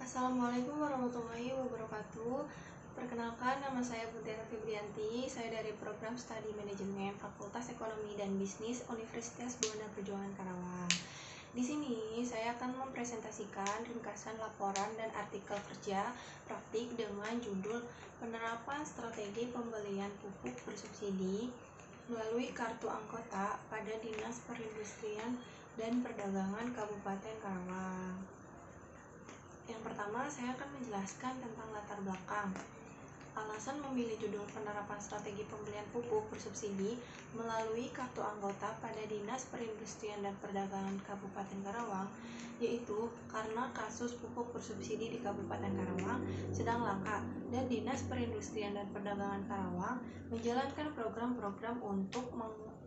Assalamualaikum warahmatullahi wabarakatuh. Perkenalkan, nama saya Putera Febrianti. Saya dari program Studi Manajemen Fakultas Ekonomi dan Bisnis Universitas Buana Perjuangan Karawang. Di sini saya akan mempresentasikan ringkasan laporan dan artikel kerja praktik dengan judul Penerapan Strategi Pembelian Pupuk Bersubsidi melalui kartu anggota pada Dinas Perindustrian dan Perdagangan Kabupaten Karawang. Yang pertama, saya akan menjelaskan tentang latar belakang. Alasan memilih judul penerapan strategi pembelian pupuk bersubsidi melalui kartu anggota pada Dinas Perindustrian dan Perdagangan Kabupaten Karawang, yaitu karena kasus pupuk bersubsidi di Kabupaten Karawang sedang langka dan Dinas Perindustrian dan Perdagangan Karawang menjalankan program-program untuk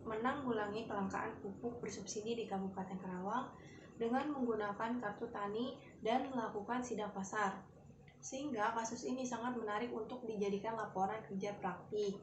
menanggulangi kelangkaan pupuk bersubsidi di Kabupaten Karawang dengan menggunakan kartu tani dan melakukan sidak pasar, sehingga kasus ini sangat menarik untuk dijadikan laporan kerja praktik.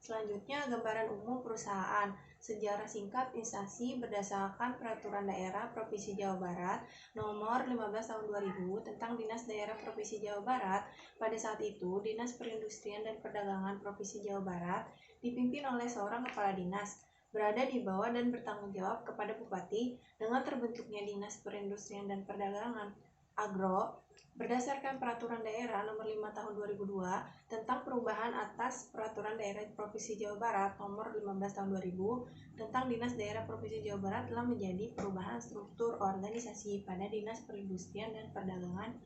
Selanjutnya, gambaran umum perusahaan. Sejarah singkat instansi berdasarkan Peraturan Daerah Provinsi Jawa Barat Nomor 15 Tahun 2000 tentang Dinas Daerah Provinsi Jawa Barat. Pada saat itu, Dinas Perindustrian dan Perdagangan Provinsi Jawa Barat dipimpin oleh seorang kepala dinas, berada di bawah dan bertanggung jawab kepada Bupati. Dengan terbentuknya Dinas Perindustrian dan Perdagangan Agro berdasarkan Peraturan Daerah Nomor 5 Tahun 2002 tentang perubahan atas Peraturan Daerah Provinsi Jawa Barat Nomor 15 Tahun 2000 tentang Dinas Daerah Provinsi Jawa Barat telah menjadi perubahan struktur organisasi pada Dinas Perindustrian dan Perdagangan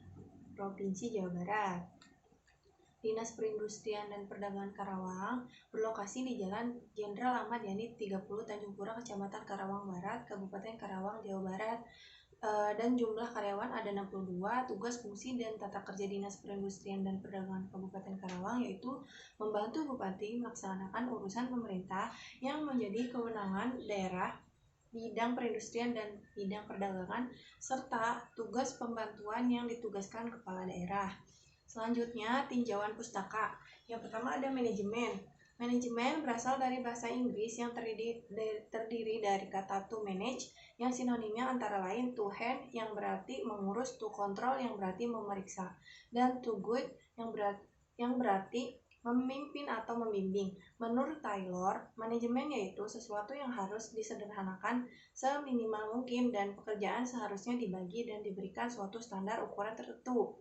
Provinsi Jawa Barat. Dinas Perindustrian dan Perdagangan Karawang berlokasi di Jalan Jenderal Ahmad Yani 30 Tanjung Pura, Kecamatan Karawang Barat, Kabupaten Karawang, Jawa Barat. Dan jumlah karyawan ada 62. Tugas, fungsi, dan tata kerja Dinas Perindustrian dan Perdagangan Kabupaten Karawang yaitu membantu Bupati melaksanakan urusan pemerintah yang menjadi kewenangan daerah, bidang perindustrian dan bidang perdagangan, serta tugas pembantuan yang ditugaskan kepala daerah. Selanjutnya, tinjauan pustaka. Yang pertama ada manajemen. Manajemen berasal dari bahasa Inggris yang terdiri dari kata to manage, yang sinonimnya antara lain to hand yang berarti mengurus, to control yang berarti memeriksa, dan to guide yang berarti memimpin atau membimbing. Menurut Taylor, manajemen yaitu sesuatu yang harus disederhanakan seminimal mungkin dan pekerjaan seharusnya dibagi dan diberikan suatu standar ukuran tertentu.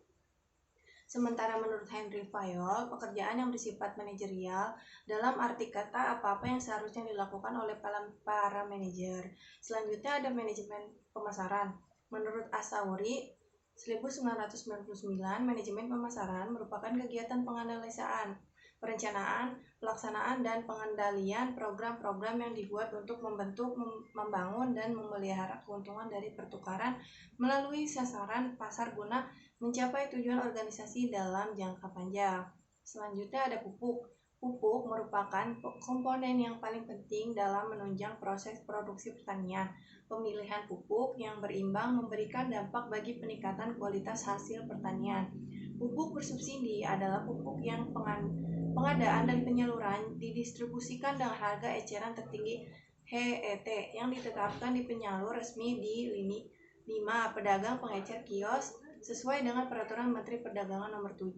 Sementara menurut Henry Fayol, pekerjaan yang bersifat manajerial dalam arti kata apa-apa yang seharusnya dilakukan oleh para manajer. Selanjutnya ada manajemen pemasaran. Menurut Asauri 1999, manajemen pemasaran merupakan kegiatan penganalisaan, perencanaan, pelaksanaan, dan pengendalian program-program yang dibuat untuk membentuk, membangun, dan memelihara keuntungan dari pertukaran melalui sasaran pasar guna mencapai tujuan organisasi dalam jangka panjang. Selanjutnya ada pupuk. Pupuk merupakan komponen yang paling penting dalam menunjang proses produksi pertanian. Pemilihan pupuk yang berimbang memberikan dampak bagi peningkatan kualitas hasil pertanian. Pupuk bersubsidi adalah pupuk yang pengadaan dan penyaluran didistribusikan dengan harga eceran tertinggi HET yang ditetapkan di penyalur resmi di lini 5 pedagang pengecer kios sesuai dengan Peraturan Menteri Perdagangan Nomor 7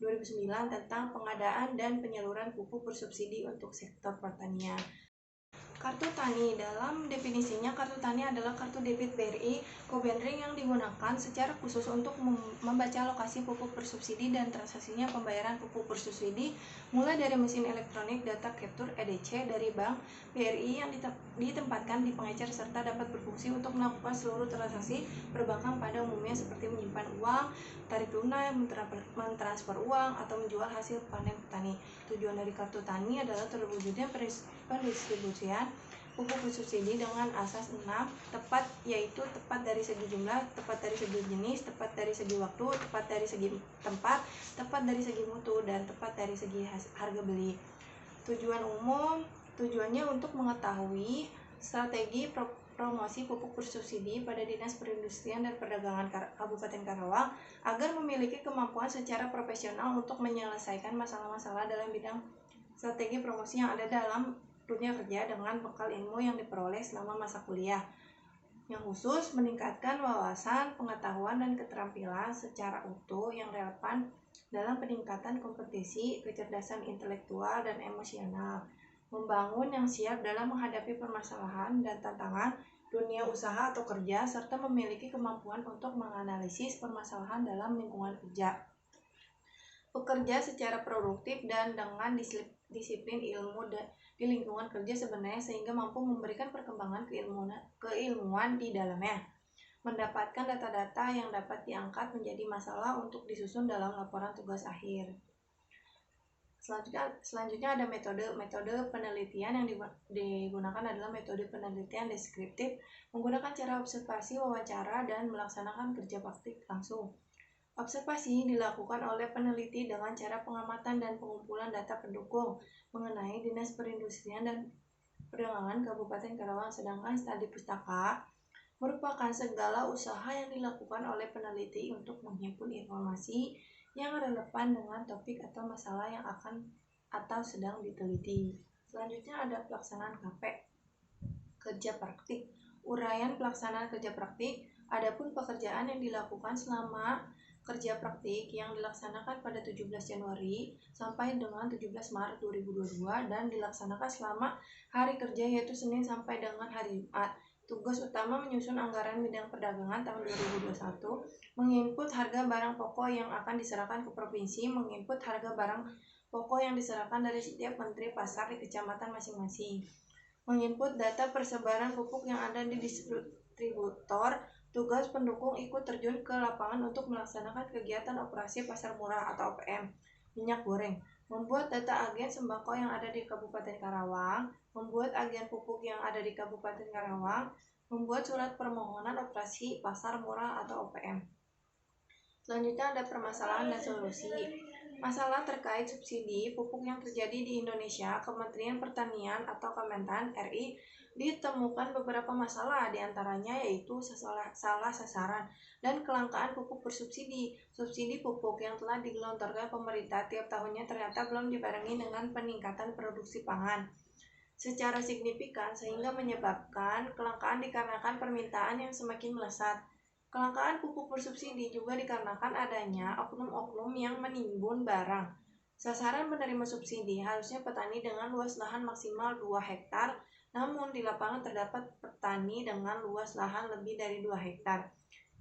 2009 tentang pengadaan dan penyaluran pupuk bersubsidi untuk sektor pertanian. Kartu tani. Dalam definisinya, kartu tani adalah kartu debit BRI co-branding yang digunakan secara khusus untuk membaca lokasi pupuk bersubsidi dan transaksinya pembayaran pupuk bersubsidi mulai dari mesin elektronik data capture EDC dari bank BRI yang ditempatkan di pengecer serta dapat berfungsi untuk melakukan seluruh transaksi perbankan pada umumnya seperti menyimpan uang, tarik tunai, mentransfer uang, atau menjual hasil panen petani. Tujuan dari kartu tani adalah terwujudnya pendistribusian pupuk bersubsidi dengan asas 6 tepat, yaitu tepat dari segi jumlah, tepat dari segi jenis, tepat dari segi waktu, tepat dari segi tempat, tepat dari segi mutu, dan tepat dari segi harga beli. Tujuan umum, tujuannya untuk mengetahui strategi promosi pupuk bersubsidi pada Dinas Perindustrian dan Perdagangan Kabupaten Karawang agar memiliki kemampuan secara profesional untuk menyelesaikan masalah-masalah dalam bidang strategi promosi yang ada dalam dunia kerja dengan bekal ilmu yang diperoleh selama masa kuliah. Yang khusus meningkatkan wawasan, pengetahuan, dan keterampilan secara utuh yang relevan dalam peningkatan kompetensi, kecerdasan intelektual, dan emosional. Membangun yang siap dalam menghadapi permasalahan dan tantangan dunia usaha atau kerja, serta memiliki kemampuan untuk menganalisis permasalahan dalam lingkungan kerja. Bekerja secara produktif dan dengan disiplin ilmu di lingkungan kerja sebenarnya sehingga mampu memberikan perkembangan keilmuan di dalamnya. Mendapatkan data-data yang dapat diangkat menjadi masalah untuk disusun dalam laporan tugas akhir. Selanjutnya ada metode penelitian yang digunakan adalah metode penelitian deskriptif, menggunakan cara observasi, wawancara, dan melaksanakan kerja praktik langsung. Observasi dilakukan oleh peneliti dengan cara pengamatan dan pengumpulan data pendukung mengenai Dinas Perindustrian dan Perdagangan Kabupaten Karawang, sedangkan studi pustaka merupakan segala usaha yang dilakukan oleh peneliti untuk menghimpun informasi yang relevan dengan topik atau masalah yang akan atau sedang diteliti. Selanjutnya ada pelaksanaan KP, kerja praktik. Uraian pelaksanaan kerja praktik, adapun pekerjaan yang dilakukan selama kerja praktik yang dilaksanakan pada 17 Januari sampai dengan 17 Maret 2022 dan dilaksanakan selama hari kerja yaitu Senin sampai dengan hari Jumat. Tugas utama menyusun anggaran bidang perdagangan tahun 2021, menginput harga barang pokok yang akan diserahkan ke provinsi, menginput harga barang pokok yang diserahkan dari setiap menteri pasar di kecamatan masing-masing, menginput data persebaran pupuk yang ada di distributor. Tugas pendukung ikut terjun ke lapangan untuk melaksanakan kegiatan operasi pasar murah atau OPM minyak goreng, membuat data agen sembako yang ada di Kabupaten Karawang, membuat agen pupuk yang ada di Kabupaten Karawang, membuat surat permohonan operasi pasar murah atau OPM. Selanjutnya ada permasalahan dan solusi. Masalah terkait subsidi pupuk yang terjadi di Indonesia, Kementerian Pertanian atau Kementan RI ditemukan beberapa masalah, diantaranya yaitu salah sasaran dan kelangkaan pupuk bersubsidi. Subsidi pupuk yang telah digelontorkan pemerintah tiap tahunnya ternyata belum dibarengi dengan peningkatan produksi pangan secara signifikan sehingga menyebabkan kelangkaan dikarenakan permintaan yang semakin melesat. Kelangkaan pupuk bersubsidi juga dikarenakan adanya oknum-oknum yang menimbun barang. Sasaran penerima subsidi harusnya petani dengan luas lahan maksimal 2 hektar, namun di lapangan terdapat petani dengan luas lahan lebih dari 2 hektar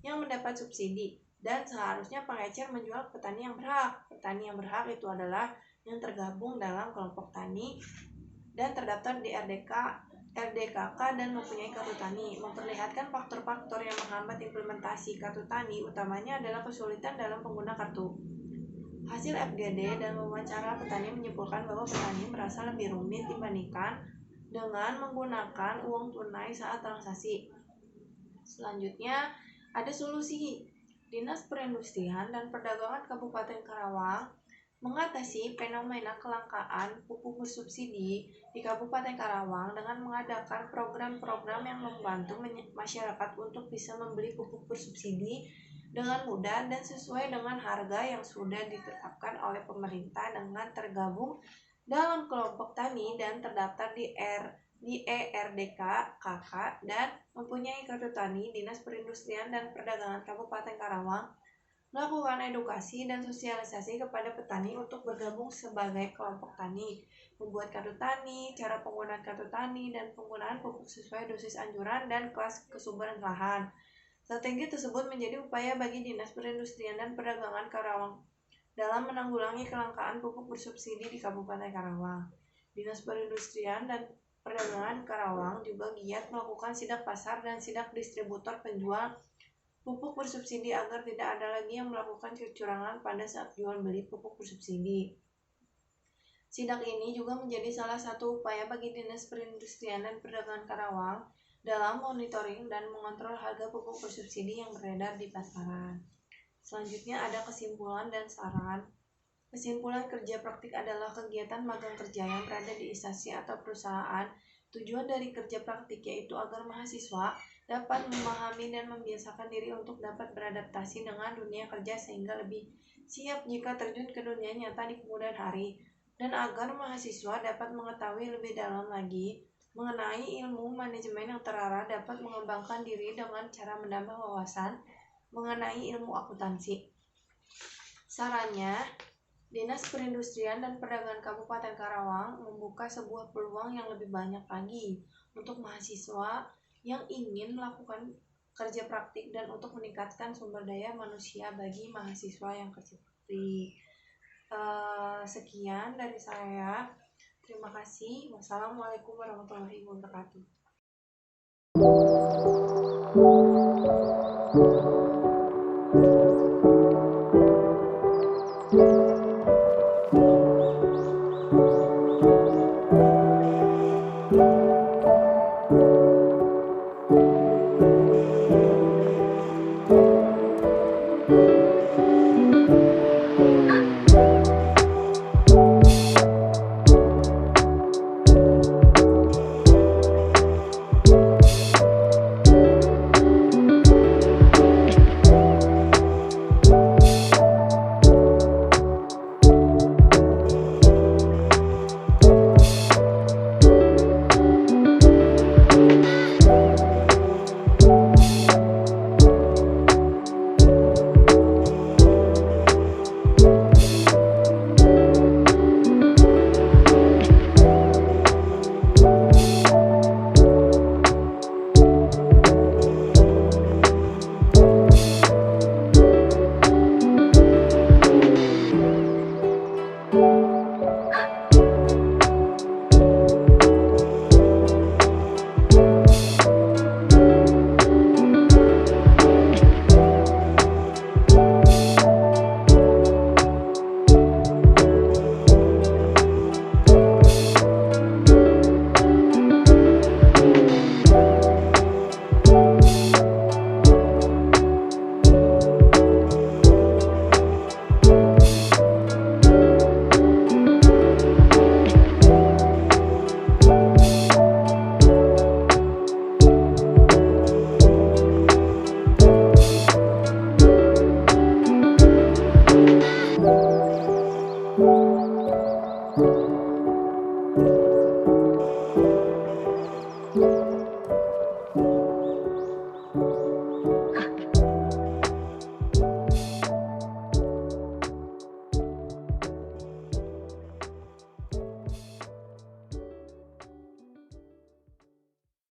yang mendapat subsidi, dan seharusnya pengecer menjual ke petani yang berhak. Petani yang berhak itu adalah yang tergabung dalam kelompok tani dan terdaftar di RDKK dan mempunyai kartu tani. Memperlihatkan faktor-faktor yang menghambat implementasi kartu tani, utamanya adalah kesulitan dalam pengguna kartu. Hasil FGD dan wawancara petani menyimpulkan bahwa petani merasa lebih rumit dibandingkan dengan menggunakan uang tunai saat transaksi. Selanjutnya ada solusi. Dinas Perindustrian dan Perdagangan Kabupaten Karawang mengatasi fenomena kelangkaan pupuk bersubsidi di Kabupaten Karawang dengan mengadakan program-program yang membantu masyarakat untuk bisa membeli pupuk bersubsidi dengan mudah dan sesuai dengan harga yang sudah ditetapkan oleh pemerintah dengan tergabung dalam kelompok tani dan terdaftar di ERDKK dan mempunyai kartu tani. Dinas Perindustrian dan Perdagangan Kabupaten Karawang melakukan edukasi dan sosialisasi kepada petani untuk bergabung sebagai kelompok tani, membuat kartu tani, cara penggunaan kartu tani, dan penggunaan pupuk sesuai dosis anjuran dan kelas kesuburan lahan. Strategi tersebut menjadi upaya bagi Dinas Perindustrian dan Perdagangan Karawang dalam menanggulangi kelangkaan pupuk bersubsidi di Kabupaten Karawang. Dinas Perindustrian dan Perdagangan Karawang juga giat melakukan sidak pasar dan sidak distributor penjual pupuk bersubsidi agar tidak ada lagi yang melakukan kecurangan pada saat jual beli pupuk bersubsidi. Sidak ini juga menjadi salah satu upaya bagi Dinas Perindustrian dan Perdagangan Karawang dalam monitoring dan mengontrol harga pupuk bersubsidi yang beredar di pasaran. Selanjutnya ada kesimpulan dan saran. Kesimpulan kerja praktik adalah kegiatan magang kerja yang berada di instansi atau perusahaan. Tujuan dari kerja praktik yaitu agar mahasiswa dapat memahami dan membiasakan diri untuk dapat beradaptasi dengan dunia kerja sehingga lebih siap jika terjun ke dunia nyata di kemudian hari, dan agar mahasiswa dapat mengetahui lebih dalam lagi mengenai ilmu manajemen yang terarah dapat mengembangkan diri dengan cara menambah wawasan mengenai ilmu akuntansi. Sarannya, Dinas Perindustrian dan Perdagangan Kabupaten Karawang membuka sebuah peluang yang lebih banyak lagi untuk mahasiswa yang ingin melakukan kerja praktik dan untuk meningkatkan sumber daya manusia bagi mahasiswa yang kerja praktik. Sekian dari saya. Terima kasih. Wassalamualaikum warahmatullahi wabarakatuh.